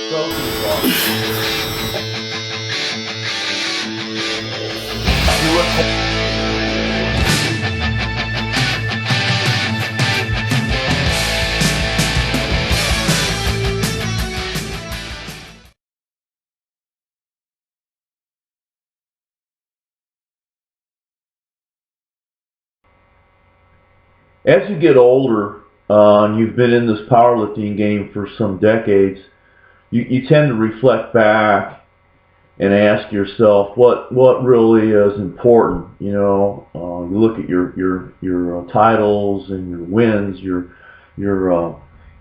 trophies are. Do it. As you get older, and you've been in this powerlifting game for some decades, you tend to reflect back and ask yourself what really is important. You know, you look at your titles and your wins, your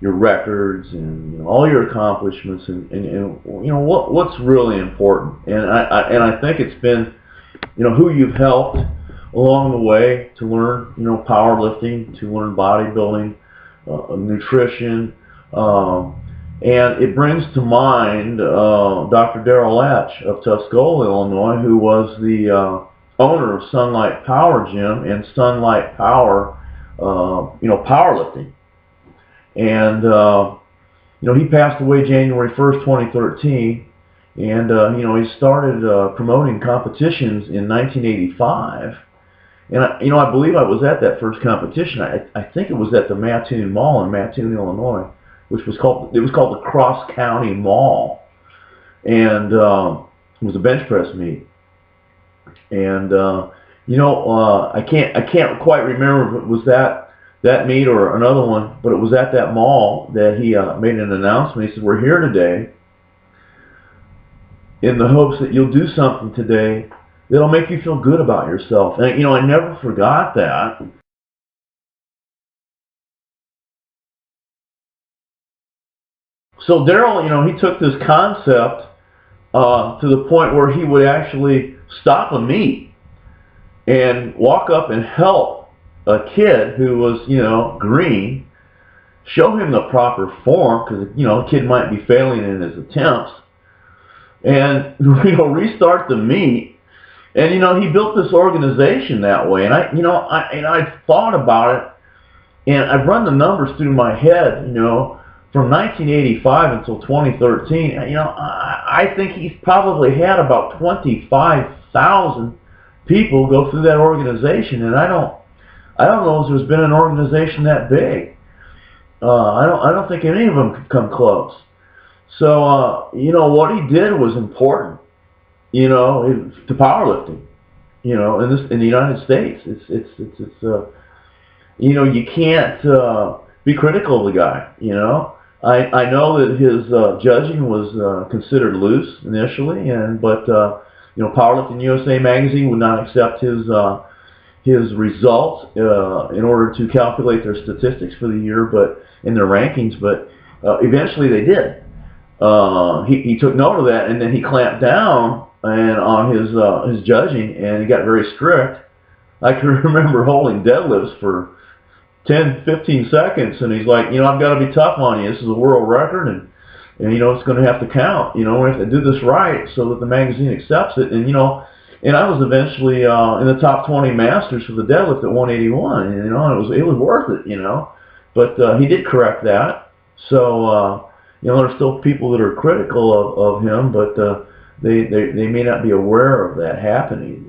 records, and all your accomplishments, and you know what's really important. And I think it's been who you've helped along the way to learn powerlifting, to learn bodybuilding, nutrition. And it brings to mind Dr. Darrell Latch of Tuscola, Illinois, who was the owner of Sunlight Power Gym and Sunlight Power, powerlifting. And he passed away January 1st, 2013. And he started promoting competitions in 1985. And I believe I was at that first competition. I think it was at the Mattoon Mall in Mattoon, Illinois, which was called the Cross County Mall, and it was a bench press meet. And I can't quite remember if it was that meet or another one, but it was at that mall that he made an announcement. He said, "We're here today in the hopes that you'll do something today that'll make you feel good about yourself." And I never forgot that. So Darrell, he took this concept to the point where he would actually stop a meet and walk up and help a kid who was, green, show him the proper form, because, a kid might be failing in his attempts, and, restart the meet. And, he built this organization that way. And I thought about it, and I've run the numbers through my head, from 1985 until 2013, I think he's probably had about 25,000 people go through that organization, and I don't know if there's been an organization that big. I don't think any of them could come close. So what he did was important, to powerlifting, in the United States. It's you can't be critical of the guy, I know that his judging was considered loose initially, but Powerlifting USA magazine would not accept his results in order to calculate their statistics for the year, but in their rankings. But eventually they did. He took note of that, and then he clamped down on his judging, and he got very strict. I can remember holding deadlifts for 10, 15 seconds, and he's like, I've got to be tough on you. This is a world record, and it's going to have to count. We have to do this right so that the magazine accepts it. And I was eventually in the top 20 masters for the deadlift at 181. And it was worth it. But he did correct that. So there's still people that are critical of him, but they may not be aware of that happening.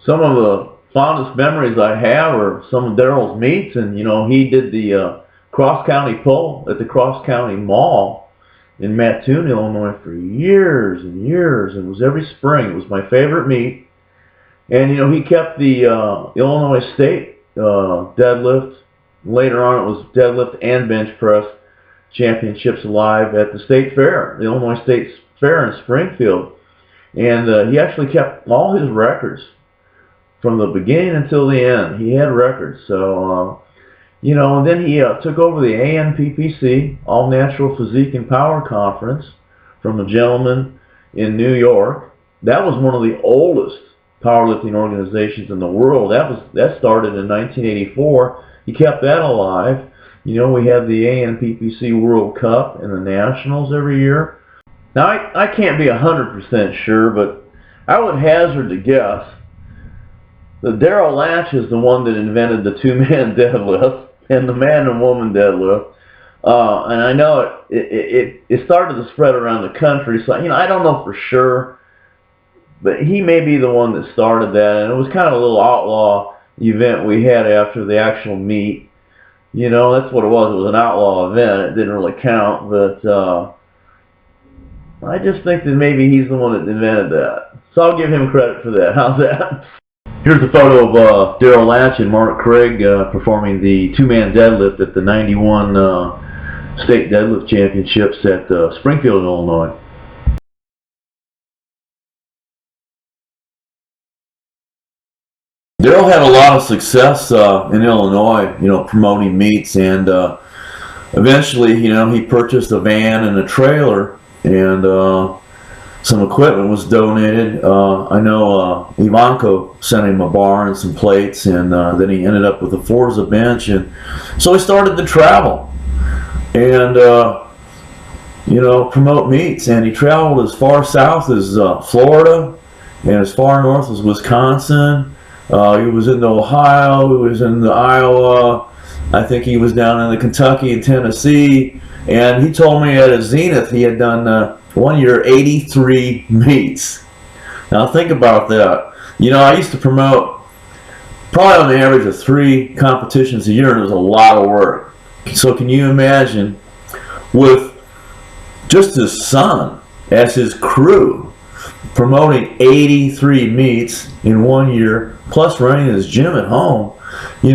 Some of the fondest memories I have are some of Darrell's meets, and he did the cross-county pull at the Cross-County Mall in Mattoon, Illinois for years and years, and it was every spring. It was my favorite meet. And he kept the Illinois State deadlift. Later on it was deadlift and bench press championships alive at the State Fair, the Illinois State Fair in Springfield. And he actually kept all his records from the beginning until the end. He had records. So, and then he took over the ANPPC, All Natural Physique and Power Conference, from a gentleman in New York. That was one of the oldest powerlifting organizations in the world. That started in 1984. He kept that alive. We had the ANPPC World Cup and the Nationals every year. Now, I can't be 100% sure, but I would hazard to guess that Darrell Latch is the one that invented the two-man deadlift and the man and woman deadlift. And I know it started to spread around the country. So I don't know for sure, but he may be the one that started that. And it was kind of a little outlaw event we had after the actual meet. That's what it was. It was an outlaw event. It didn't really count, but I just think that maybe he's the one that invented that. So I'll give him credit for that. How's that? Here's a photo of Darrell Latch and Mark Craig performing the two-man deadlift at the 91 State Deadlift Championships at Springfield, Illinois. Darrell had a lot of success in Illinois, promoting meets, and eventually, he purchased a van and a trailer, and some equipment was donated. I know Ivanko sent him a bar and some plates, and then he ended up with a Forza bench, and so he started to travel and promote meets, and he traveled as far south as Florida and as far north as Wisconsin. He was in Ohio, he was in Iowa, I think he was down in the Kentucky and Tennessee, and he told me at his zenith he had done 1 year 83 meets. Now think about that. I used to promote probably on the average of 3 competitions a year, and it was a lot of work. So can you imagine, with just his son as his crew, promoting 83 meets in 1 year, plus running his gym at home? He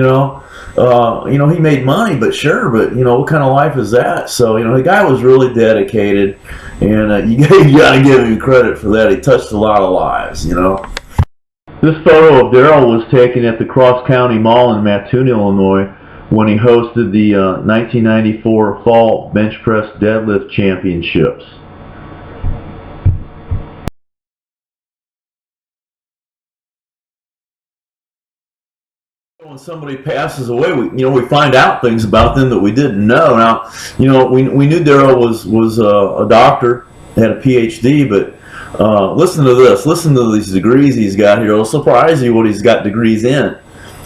made money, but what kind of life is that? So, the guy was really dedicated, and you got to give him credit for that. He touched a lot of lives, This photo of Darrell was taken at the Cross County Mall in Mattoon, Illinois, when he hosted the 1994 Fall Bench Press Deadlift Championships. When somebody passes away, we find out things about them that we didn't know. Now, we knew Darrell was a doctor, had a PhD, but listen to this. Listen to these degrees he's got here. It'll surprise you what he's got degrees in.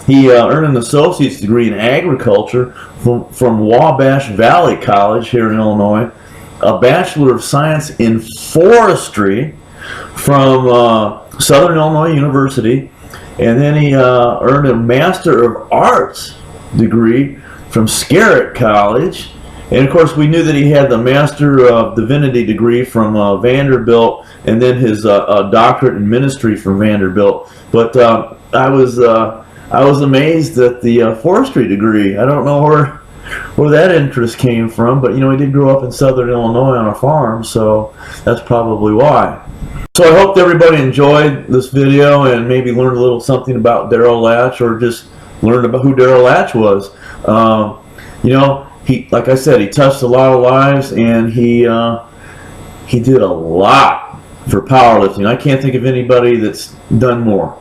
He earned an associate's degree in agriculture from Wabash Valley College here in Illinois, a Bachelor of Science in Forestry from Southern Illinois University, and then he earned a Master of Arts degree from Scarrett College. And of course, we knew that he had the Master of Divinity degree from Vanderbilt, and then his doctorate in ministry from Vanderbilt. But I was amazed at the forestry degree. I don't know where that interest came from, but he did grow up in Southern Illinois on a farm, so that's probably why. So I hope everybody enjoyed this video and maybe learned a little something about Darrell Latch, or just learned about who Darrell Latch was. He, like I said, he touched a lot of lives, and he did a lot for powerlifting. I can't think of anybody that's done more.